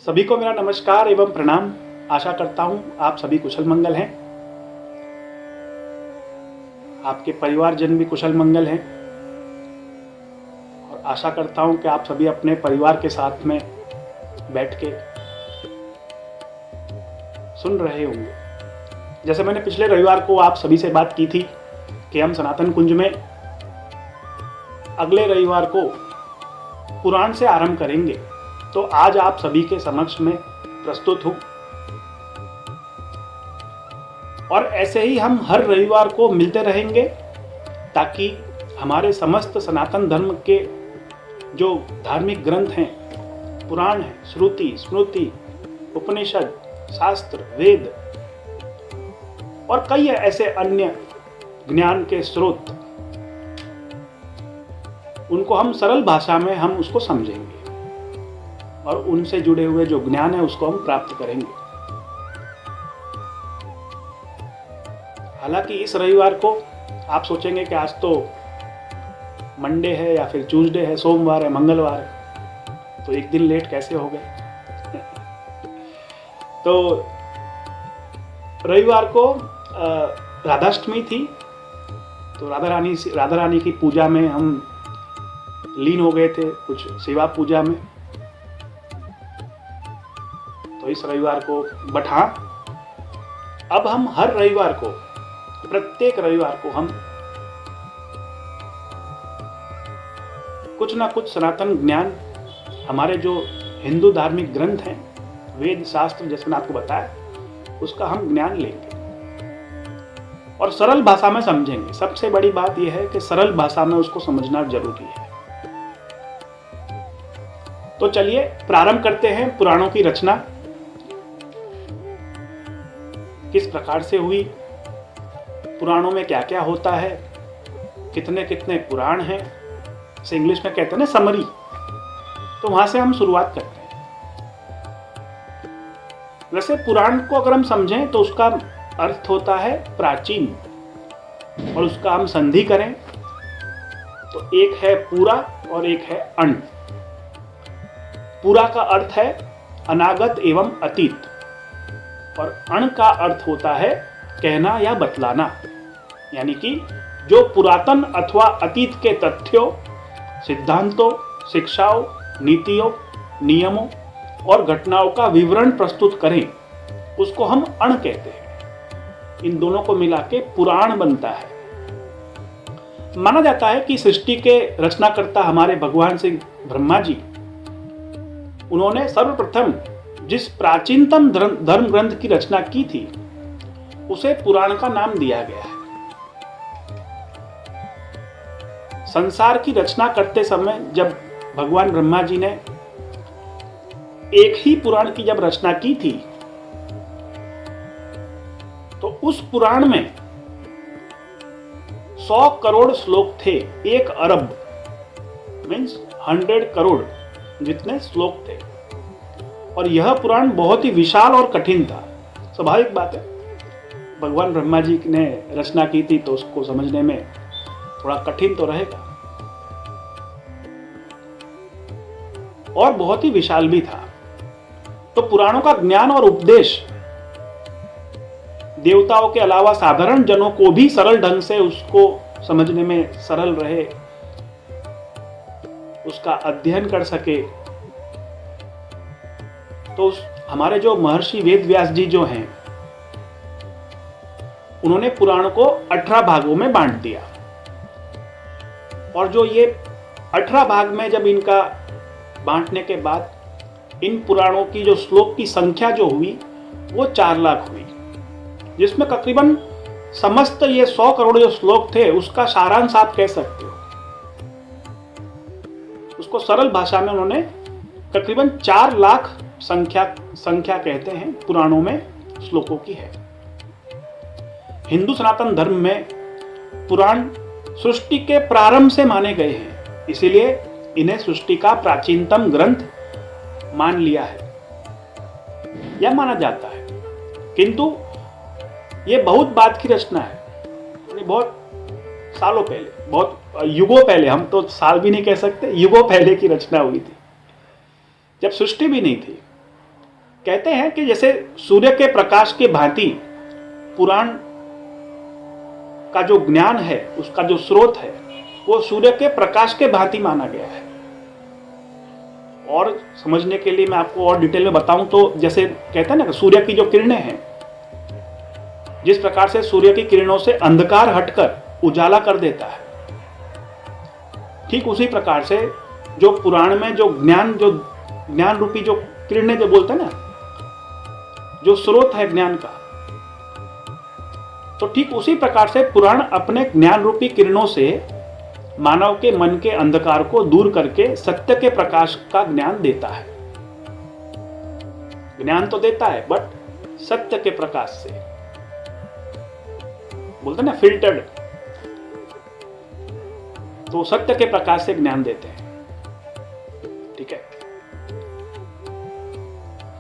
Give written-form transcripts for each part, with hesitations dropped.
सभी को मेरा नमस्कार एवं प्रणाम। आशा करता हूँ आप सभी कुशल मंगल हैं, आपके परिवारजन भी कुशल मंगल हैं और आशा करता हूँ कि आप सभी अपने परिवार के साथ में बैठ के सुन रहे होंगे। जैसे मैंने पिछले रविवार को आप सभी से बात की थी कि हम सनातन कुंज में अगले रविवार को पुराण से आरंभ करेंगे, तो आज आप सभी के समक्ष में प्रस्तुत हूं। और ऐसे ही हम हर रविवार को मिलते रहेंगे ताकि हमारे समस्त सनातन धर्म के जो धार्मिक ग्रंथ हैं, पुराण हैं, श्रुति, स्मृति, उपनिषद, शास्त्र, वेद और कई ऐसे अन्य ज्ञान के स्रोत, उनको हम सरल भाषा में हम उसको समझेंगे और उनसे जुड़े हुए जो ज्ञान है उसको हम प्राप्त करेंगे। हालांकि इस रविवार को आप सोचेंगे कि आज तो मंडे है या फिर ट्यूसडे है, सोमवार है, मंगलवार है, तो एक दिन लेट कैसे हो गए। तो रविवार को राधाष्टमी थी, तो राधा रानी की पूजा में हम लीन हो गए थे, कुछ सेवा पूजा में। तो इस रविवार को अब हम हर रविवार को, प्रत्येक रविवार को हम कुछ ना कुछ सनातन ज्ञान, हमारे जो हिंदू धार्मिक ग्रंथ हैं, वेद शास्त्र, जैसे मैंने आपको बताया, उसका हम ज्ञान लेंगे और सरल भाषा में समझेंगे। सबसे बड़ी बात यह है कि सरल भाषा में उसको समझना जरूरी है। तो चलिए प्रारंभ करते हैं। पुराणों की रचना किस प्रकार से हुई, पुराणों में क्या क्या होता है, कितने कितने पुराण हैं, इसे इंग्लिश में कहते हैं ना समरी। तो वहां से हम शुरुआत करते हैं। वैसे पुराण को अगर हम समझें तो उसका अर्थ होता है प्राचीन, और उसका हम संधि करें तो एक है पूरा और एक है अण। पूरा का अर्थ है अनागत एवं अतीत और अण का अर्थ होता है कहना या बतलाना, यानी कि जो पुरातन अथवा अतीत के तथ्यों, सिद्धांतों, शिक्षाओं, नीतियों, नियमों और घटनाओं का विवरण प्रस्तुत करें, उसको हम अण कहते हैं। इन दोनों को मिला के पुराण बनता है। माना जाता है कि सृष्टि के रचनाकर्ता हमारे भगवान श्री ब्रह्मा जी, उन्होंने सर्वप्रथम जिस प्राचीनतम धर्म ग्रंथ की रचना की थी उसे पुराण का नाम दिया गया है। संसार की रचना करते समय जब भगवान ब्रह्मा जी ने एक ही पुराण की जब रचना की थी, तो उस पुराण में 100 करोड़ श्लोक थे। 1 अरब मीन्स 100 करोड़ जितने श्लोक थे, और यह पुराण बहुत ही विशाल और कठिन था। स्वाभाविक बात है, भगवान ब्रह्मा जी ने रचना की थी तो उसको समझने में थोड़ा कठिन तो रहेगा, और बहुत ही विशाल भी था। तो पुराणों का ज्ञान और उपदेश देवताओं के अलावा साधारण जनों को भी सरल ढंग से उसको समझने में सरल रहे, उसका अध्ययन कर सके। तो हमारे जो महर्षि वेद व्यास जी जो हैं, उन्होंने पुराण को 18 भागों में बांट दिया, और जो ये 18 भाग में जब इनका बांटने के बाद इन पुराणों की जो श्लोक की संख्या जो हुई वो 4 लाख हुई, जिसमें तकरीबन समस्त ये 100 करोड़ जो श्लोक थे उसका सारांश आप कह सकते हो। उसको सरल भाषा में उन्होंने तकरीबन 4 लाख संख्या कहते हैं पुराणों में श्लोकों की है। हिंदू सनातन धर्म में पुराण सृष्टि के प्रारंभ से माने गए हैं, इसीलिए इन्हें सृष्टि का प्राचीनतम ग्रंथ मान लिया है या माना जाता है। किंतु ये बहुत बाद की रचना है, बहुत सालों पहले, बहुत युगों पहले, हम तो साल भी नहीं कह सकते, युगों पहले की रचना हुई थी, जब सृष्टि भी नहीं थी। कहते हैं कि जैसे सूर्य के प्रकाश के भांति पुराण का जो ज्ञान है, उसका जो स्रोत है, वो सूर्य के प्रकाश के भांति माना गया है। और समझने के लिए मैं आपको और डिटेल में बताऊं तो जैसे कहते हैं ना कि सूर्य की जो किरणें हैं, जिस प्रकार से सूर्य की किरणों से अंधकार हटकर उजाला कर देता है, ठीक उसी प्रकार से जो पुराण में जो ज्ञान रूपी जो किरणें जो बोलते हैं ना, जो स्रोत है ज्ञान का, तो ठीक उसी प्रकार से पुराण अपने ज्ञान रूपी किरणों से मानव के मन के अंधकार को दूर करके सत्य के प्रकाश का ज्ञान देता है। ज्ञान तो देता है बट सत्य के प्रकाश से, बोलते ना फिल्टर्ड, तो सत्य के प्रकाश से ज्ञान देते हैं। ठीक है,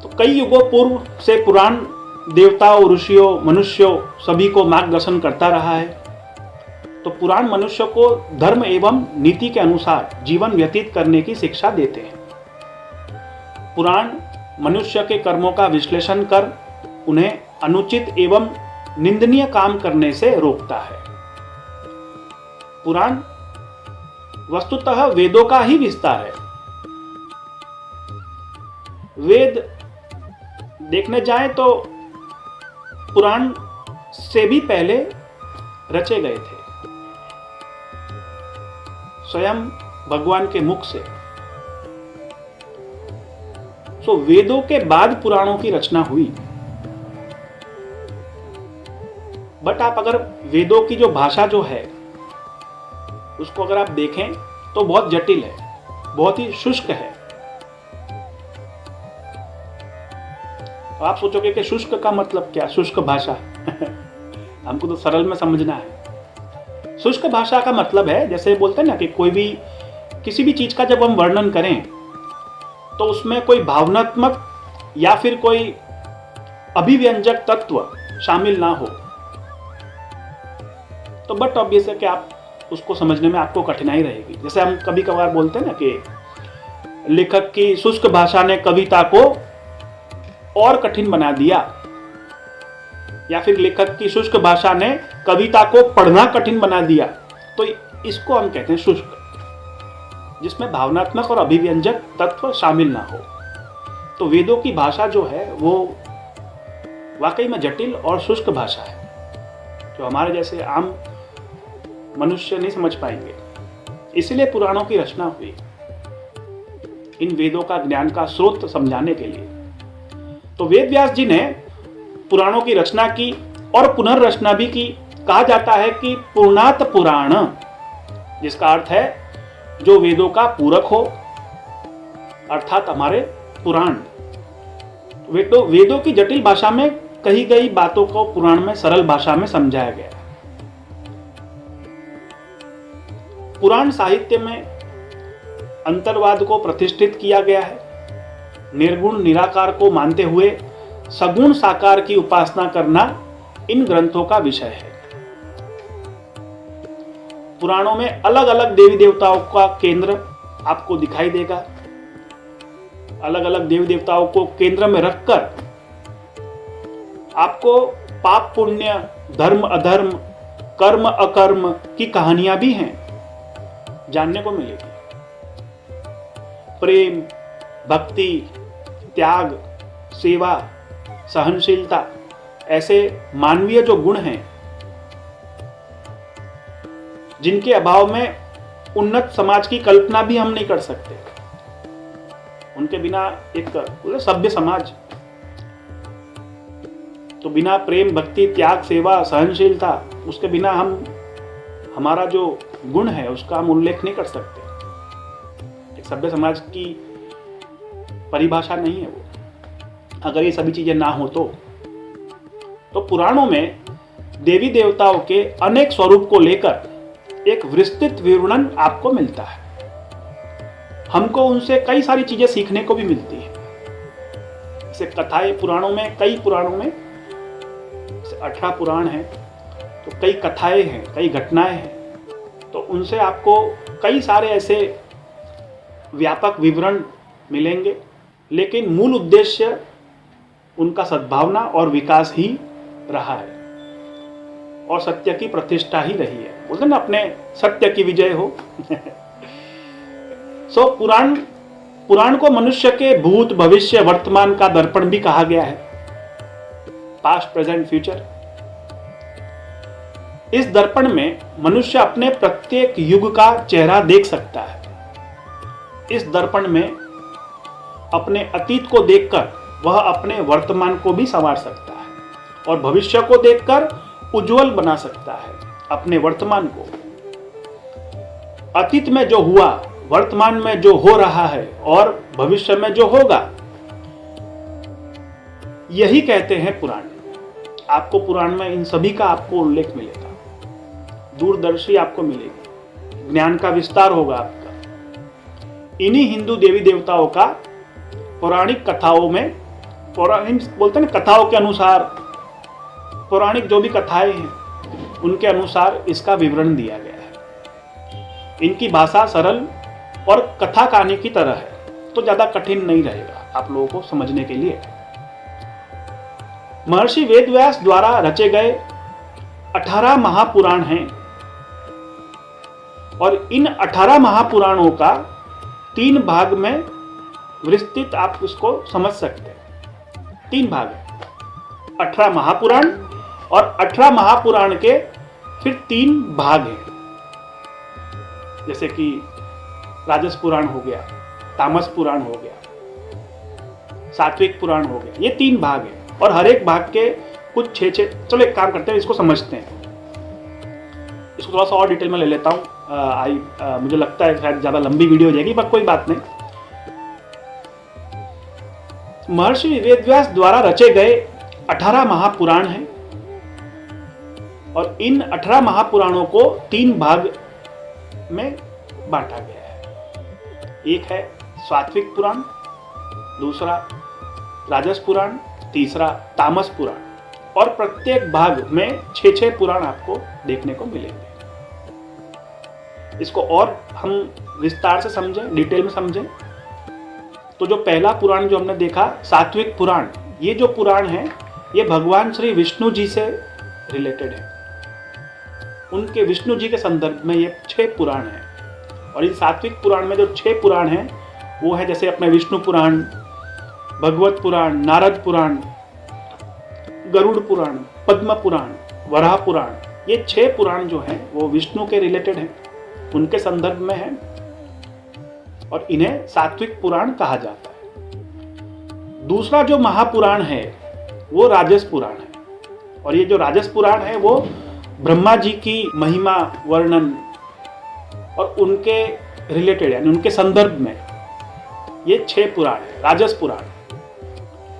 तो कई युगों पूर्व से पुराण देवताओं, ऋषियों, मनुष्यों सभी को मार्गदर्शन करता रहा है। तो पुराण मनुष्य को धर्म एवं नीति के अनुसार जीवन व्यतीत करने की शिक्षा देते हैं। पुराण मनुष्य के कर्मों का विश्लेषण कर उन्हें अनुचित एवं निंदनीय काम करने से रोकता है। पुराण वस्तुतः वेदों का ही विस्तार है। वेद देखने जाएं तो पुराण से भी पहले रचे गए थे, स्वयं भगवान के मुख से। सो वेदों के बाद पुराणों की रचना हुई। बट आप अगर वेदों की जो भाषा जो है उसको अगर आप देखें तो बहुत जटिल है, बहुत ही शुष्क है। तो आप सोचोगे कि शुष्क का मतलब क्या, शुष्क भाषा हमको तो सरल में समझना है। शुष्क भाषा का मतलब है, जैसे बोलते हैं ना कि कोई भी किसी भी चीज का जब हम वर्णन करें तो उसमें कोई भावनात्मक या फिर कोई अभिव्यंजक तत्व शामिल ना हो, तो बट ऑब्वियस है कि आप उसको समझने में आपको कठिनाई रहेगी। जैसे हम कभी कभार बोलते हैं ना कि लेखक की शुष्क भाषा ने कविता को और कठिन बना दिया, या फिर लेखक की शुष्क भाषा ने कविता को पढ़ना कठिन बना दिया, तो इसको हम कहते हैं शुष्क, जिसमें भावनात्मक और अभिव्यंजक तत्व शामिल ना हो। तो वेदों की भाषा जो है वो वाकई में जटिल और शुष्क भाषा है, जो हमारे जैसे आम मनुष्य नहीं समझ पाएंगे। इसलिए पुराणों की रचना हुई, इन वेदों का ज्ञान का स्रोत समझाने के लिए। तो वेद व्यास जी ने पुराणों की रचना की और पुनर्रचना भी की। कहा जाता है कि पूर्णात पुराण, जिसका अर्थ है जो वेदों का पूरक हो, अर्थात हमारे पुराण। वेदों की जटिल भाषा में कही गई बातों को पुराण में सरल भाषा में समझाया गया। पुराण साहित्य में अंतर्वाद को प्रतिष्ठित किया गया है। निर्गुण निराकार को मानते हुए सगुण साकार की उपासना करना इन ग्रंथों का विषय है। पुराणों में अलग अलग देवी देवताओं का केंद्र आपको दिखाई देगा। अलग अलग देवी देवताओं को केंद्र में रखकर आपको पाप पुण्य, धर्म अधर्म, कर्म अकर्म की कहानियां भी हैं, जानने को मिलेगी। प्रेम, भक्ति, त्याग, सेवा, सहनशीलता, ऐसे मानवीय जो गुण हैं जिनके अभाव में उन्नत समाज की कल्पना भी हम नहीं कर सकते। उनके बिना एक सभ्य समाज, तो बिना प्रेम, भक्ति, त्याग, सेवा, सहनशीलता, उसके बिना हमारा जो गुण है उसका हम उल्लेख नहीं कर सकते। एक सभ्य समाज की परिभाषा नहीं है वो, अगर ये सभी चीजें ना हो तो पुराणों में देवी देवताओं के अनेक स्वरूप को लेकर एक विस्तृत विवरण आपको मिलता है। हमको उनसे कई सारी चीजें सीखने को भी मिलती है। जैसे कथाएं, पुराणों में, कई पुराणों में 18 पुराण हैं, तो कई कथाएं हैं, कई घटनाएं हैं, तो उनसे आपको कई सारे ऐसे व्यापक विवरण मिलेंगे। लेकिन मूल उद्देश्य उनका सद्भावना और विकास ही रहा है और सत्य की प्रतिष्ठा ही रही है। बोलते ना अपने सत्य की विजय हो। पुराण को मनुष्य के भूत भविष्य वर्तमान का दर्पण भी कहा गया है, पास्ट प्रेजेंट फ्यूचर। इस दर्पण में मनुष्य अपने प्रत्येक युग का चेहरा देख सकता है। इस दर्पण में अपने अतीत को देखकर वह अपने वर्तमान को भी संवार सकता है और भविष्य को देखकर उज्जवल बना सकता है अपने वर्तमान को। अतीत में जो हुआ, वर्तमान में जो हो रहा है और भविष्य में जो होगा, यही कहते हैं पुराण। आपको पुराण में इन सभी का आपको उल्लेख मिलेगा, दूरदर्शी आपको मिलेगी, ज्ञान का विस्तार होगा आपका। इन्हीं हिंदू देवी देवताओं का पौराणिक कथाओं में, पौराणिक बोलते हैं ना, कथाओं के अनुसार, पौराणिक जो भी कथाएं हैं उनके अनुसार इसका विवरण दिया गया है। इनकी भाषा सरल और कथा कहानी की तरह है, तो ज्यादा कठिन नहीं रहेगा आप लोगों को समझने के लिए। महर्षि वेदव्यास द्वारा रचे गए 18 महापुराण हैं और इन 18 महापुराणों का 3 भाग में विस्तृत आप उसको समझ सकते हैं। 3 भाग है, 18 महापुराण और 18 महापुराण के फिर 3 भाग हैं, जैसे कि राजस पुराण हो गया, तामस पुराण हो गया, सात्विक पुराण हो गया। ये 3 भाग हैं और हर एक भाग के कुछ 6-6। चलो एक काम करते हैं, इसको समझते हैं, इसको थोड़ा सा और डिटेल में ले लेता हूँ। मुझे लगता है शायद ज़्यादा लंबी वीडियो हो जाएगी, पर कोई बात नहीं। महर्षि वेदव्यास द्वारा रचे गए 18 महापुराण हैं और इन 18 महापुराणों को 3 भाग में बांटा गया है। एक है सात्विक पुराण, दूसरा राजस पुराण, तीसरा तामस पुराण और प्रत्येक भाग में 6-6 पुराण आपको देखने को मिलेंगे। इसको और हम विस्तार से समझें, डिटेल में समझें, तो जो पहला पुराण जो हमने देखा, सात्विक पुराण, ये जो पुराण है ये भगवान श्री विष्णु जी से रिलेटेड है। उनके विष्णु जी के संदर्भ में ये 6 पुराण हैं और इन सात्विक पुराण में जो 6 पुराण हैं वो है जैसे अपने विष्णु पुराण, भगवत पुराण, नारद पुराण, गरुड़ पुराण, पद्म पुराण, वराह पुराण। ये 6 पुराण जो हैं वो विष्णु के रिलेटेड हैं, उनके संदर्भ में हैं और इन्हें सात्विक पुराण कहा जाता है। दूसरा जो महापुराण है वो राजस पुराण है और ये जो राजस पुराण है वो ब्रह्मा जी की महिमा वर्णन और उनके रिलेटेड यानी उनके संदर्भ में ये 6 पुराण है। राजस पुराण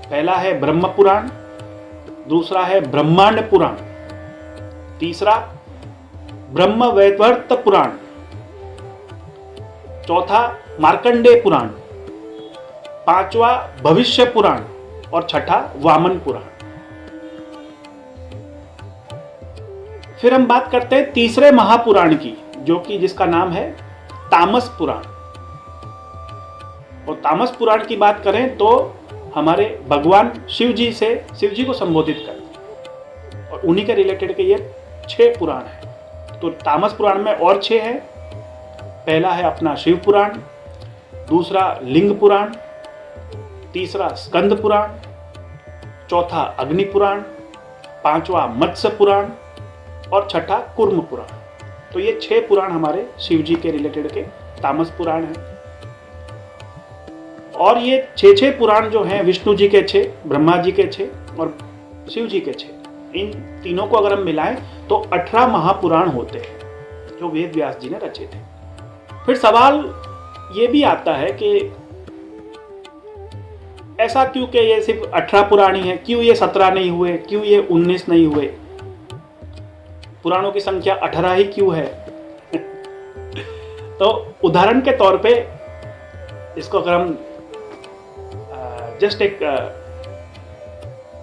पहला है ब्रह्म पुराण, दूसरा है ब्रह्मांड पुराण, तीसरा ब्रह्म वैवर्त पुराण, चौथा मार्कंडेय पुराण, पांचवा भविष्य पुराण और छठा वामन पुराण। फिर हम बात करते हैं तीसरे महापुराण की, जो कि जिसका नाम है तामस पुराण। और तामस पुराण की बात करें तो हमारे भगवान शिव जी को संबोधित करते हैं और उन्हीं के रिलेटेड के ये 6 पुराण है। तो तामस पुराण में और 6 है। पहला है अपना शिव पुराण, दूसरा लिंग पुराण, तीसरा स्कंद पुराण, चौथा अग्नि पुराण, पांचवा मत्स्य पुराण और छठा कूर्म पुराण। तो ये 6 पुराण हमारे शिव जी के रिलेटेड के तामस पुराण हैं। और ये 6 पुराण जो हैं विष्णु जी के 6, ब्रह्मा जी के 6 और शिव जी के 6, इन तीनों को अगर हम मिलाएं तो 18 महापुराण होते हैं जो वेद व्यास जी ने रचे थे। फिर सवाल ये भी आता है कि ऐसा क्यों कि ये सिर्फ 18 पुराण ही है, क्यों ये 17 नहीं हुए, क्यों ये 19 नहीं हुए, पुराणों की संख्या 18 ही क्यों है? तो उदाहरण के तौर पे इसको अगर हम जस्ट एक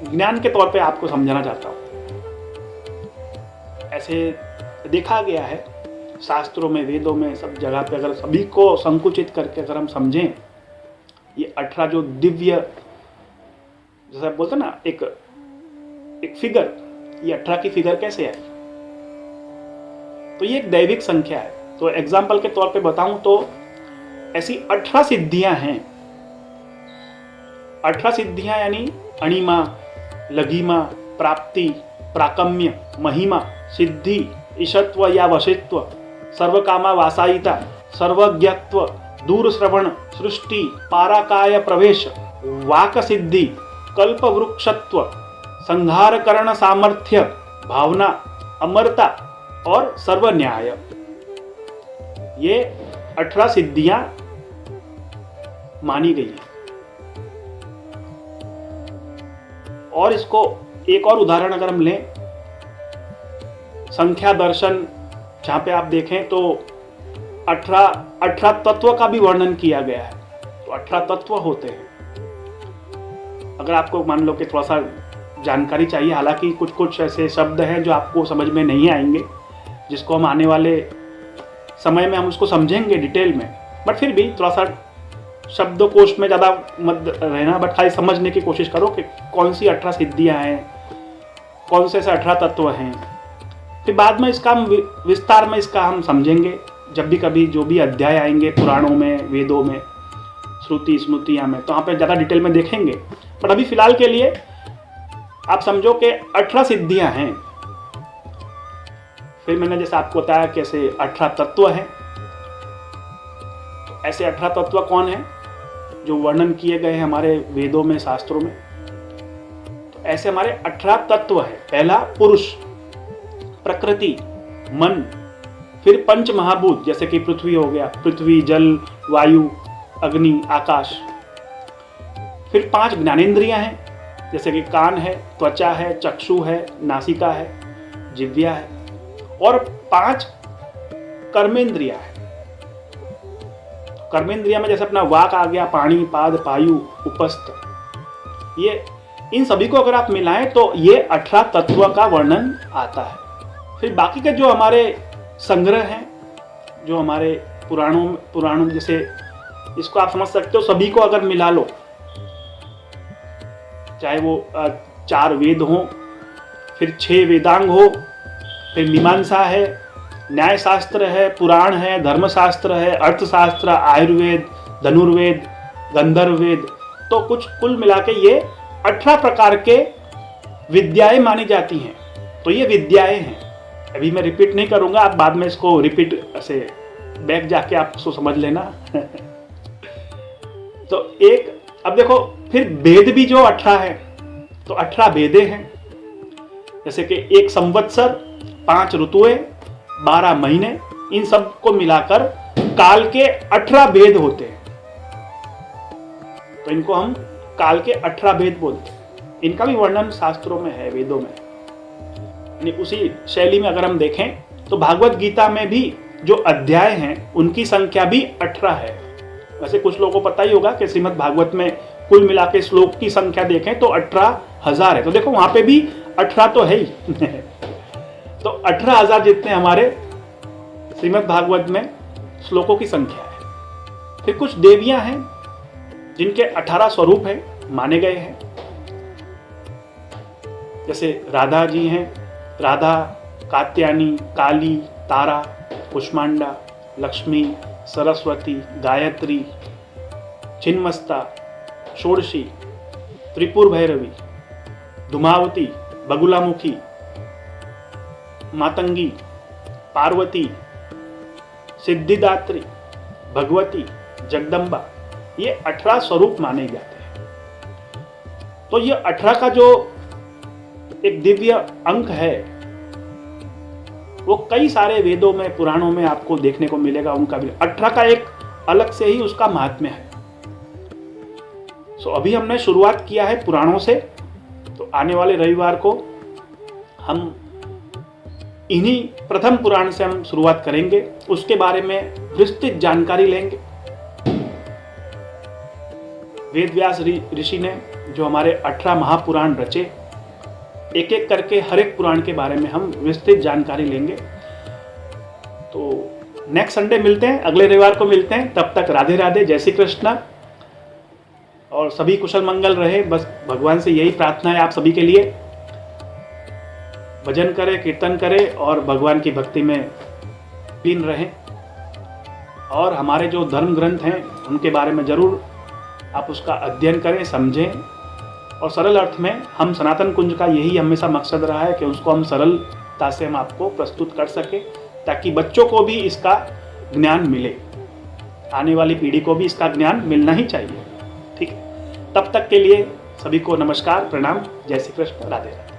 ज्ञान के तौर पे आपको समझाना चाहता हूं। ऐसे देखा गया है शास्त्रों में, वेदों में, सब जगह पे अगर सभी को संकुचित करके अगर हम समझें, ये 18 जो दिव्य जैसे आप बोलते हैं ना एक फिगर, ये 18 की फिगर कैसे आई? तो ये एक दैविक संख्या है। तो एग्जाम्पल के तौर पे बताऊं तो ऐसी 18 सिद्धियां हैं। 18 सिद्धियां यानी अणिमा, लघिमा, प्राप्ति, प्राकम्य, महिमा, सिद्धि, ईशत्व या वशित्व, सर्वकामा वासायिता, सर्वज्ञत्व, दूर श्रवण, सृष्टि, पाराकाय प्रवेश, वाक सिद्धि, कल्प वृक्षत्व, संहार करण सामर्थ्य, भावना, अमरता और सर्वन्याय। ये 18 सिद्धियां मानी गई हैं। और इसको एक और उदाहरण अगर हम लें, संख्या दर्शन जहां पे आप देखें तो 18 तत्व का भी वर्णन किया गया है। तो 18 तत्व होते हैं। अगर आपको मान लो कि थोड़ा सा जानकारी चाहिए, हालांकि कुछ कुछ ऐसे शब्द हैं जो आपको समझ में नहीं आएंगे, जिसको हम आने वाले समय में हम उसको समझेंगे डिटेल में, बट फिर भी थोड़ा सा शब्दकोश में ज़्यादा मत रहना, बट खाली समझने की कोशिश करो कि कौन सी 18 सिद्धियाँ हैं, कौन से ऐसे 18 तत्व हैं। फिर बाद में इसका हम विस्तार में इसका हम समझेंगे जब भी कभी जो भी अध्याय आएंगे पुराणों में, वेदों में, श्रुति स्मृतियाँ में, तो वहाँ पे ज़्यादा डिटेल में देखेंगे। पर अभी फिलहाल के लिए आप समझो कि 18 सिद्धियाँ हैं। फिर मैंने जैसे आपको बताया कि ऐसे 18 तत्व हैं। तो ऐसे 18 तत्व कौन हैं जो वर्णन किए गए हैं हमारे वेदों में, शास्त्रों में? तो ऐसे हमारे 18 तत्व हैं। पहला पुरुष, प्रकृति, मन, फिर पंच महाभूत जैसे कि पृथ्वी हो गया, पृथ्वी, जल, वायु, अग्नि, आकाश। फिर 5 ज्ञानेंद्रियां हैं जैसे कि कान है, त्वचा है, चक्षु है, नासिका है, जिह्वा है। और 5 कर्मेंद्रियां हैं। कर्मेंद्रिया में जैसे अपना वाक आ गया, पाणी, पाद, पायु, उपस्थ, ये इन सभी को अगर आप मिलाएं तो ये 18 तत्व का वर्णन आता है। फिर बाकी के जो हमारे संग्रह हैं, जो हमारे पुराणों जैसे इसको आप समझ सकते हो, सभी को अगर मिला लो, चाहे वो 4 वेद हो, फिर 6 वेदांग हो, फिर मीमांसा है, न्याय शास्त्र है, पुराण है, धर्मशास्त्र है, अर्थशास्त्र, आयुर्वेद, धनुर्वेद, गंधर्व वेद, तो कुछ कुल मिला के ये 18 प्रकार के विद्याएं मानी जाती हैं। तो ये विद्याएं हैं। अभी मैं रिपीट नहीं करूंगा, आप बाद में इसको रिपीट ऐसे बैक जाके आप उसको समझ लेना। तो एक अब देखो, फिर वेद भी जो 18 है, तो 18 वेदे हैं। जैसे कि एक संवत्सर, 5 ऋतुएं, 12 महीने, इन सब को मिलाकर काल के 18 वेद होते हैं। तो इनको हम काल के 18 वेद बोलते हैं। इनका भी वर्णन शास्त्रों में है, वेदों में। यानी उसी शैली में अगर हम देखें तो भागवत गीता में भी जो अध्याय हैं उनकी संख्या भी 18 है। वैसे कुछ लोगों को पता ही होगा कि श्रीमद् भागवत में कुल मिला के श्लोक की संख्या देखें तो 18,000 है। तो देखो वहां पे भी 18 तो है ही। तो 18,000 जितने हमारे श्रीमद् भागवत में श्लोकों की संख्या है। फिर कुछ देवियां हैं जिनके 18 स्वरूप हैं, माने गए हैं। जैसे राधा जी हैं, राधा, कात्यायनी, काली, तारा, कुष्मांडा, लक्ष्मी, सरस्वती, गायत्री, छिन्मस्ता, षोडशी, त्रिपुर भैरवी, धूमावती, बगुलामुखी, मातंगी, पार्वती, सिद्धिदात्री, भगवती, जगदम्बा, ये 18 स्वरूप माने जाते हैं। तो ये 18 का जो एक दिव्य अंक है वो कई सारे वेदों में, पुराणों में आपको देखने को मिलेगा। उनका भी 18 का एक अलग से ही उसका महात्म्य है। सो अभी हमने शुरुआत किया है पुराणों से, तो आने वाले रविवार को हम इन्हीं प्रथम पुराण से हम शुरुआत करेंगे। उसके बारे में विस्तृत जानकारी लेंगे। वेद व्यास ऋषि ने जो हमारे 18 महापुराण रचे, एक एक करके हर एक पुराण के बारे में हम विस्तृत जानकारी लेंगे। तो नेक्स्ट संडे मिलते हैं, अगले रविवार को मिलते हैं। तब तक राधे राधे, जय श्री कृष्णा। और सभी कुशल मंगल रहे। बस भगवान से यही प्रार्थना है आप सभी के लिए। भजन करें, कीर्तन करें और भगवान की भक्ति में लीन रहें। और हमारे जो धर्म ग्रंथ हैं उनके बारे में ज़रूर आप उसका अध्ययन करें, समझें। और सरल अर्थ में हम सनातन कुंज का यही हमेशा मकसद रहा है कि उसको हम सरलता से हम आपको प्रस्तुत कर सकें, ताकि बच्चों को भी इसका ज्ञान मिले, आने वाली पीढ़ी को भी इसका ज्ञान मिलना ही चाहिए। ठीक है, तब तक के लिए सभी को नमस्कार, प्रणाम, जय श्री कृष्ण, राधे राधे।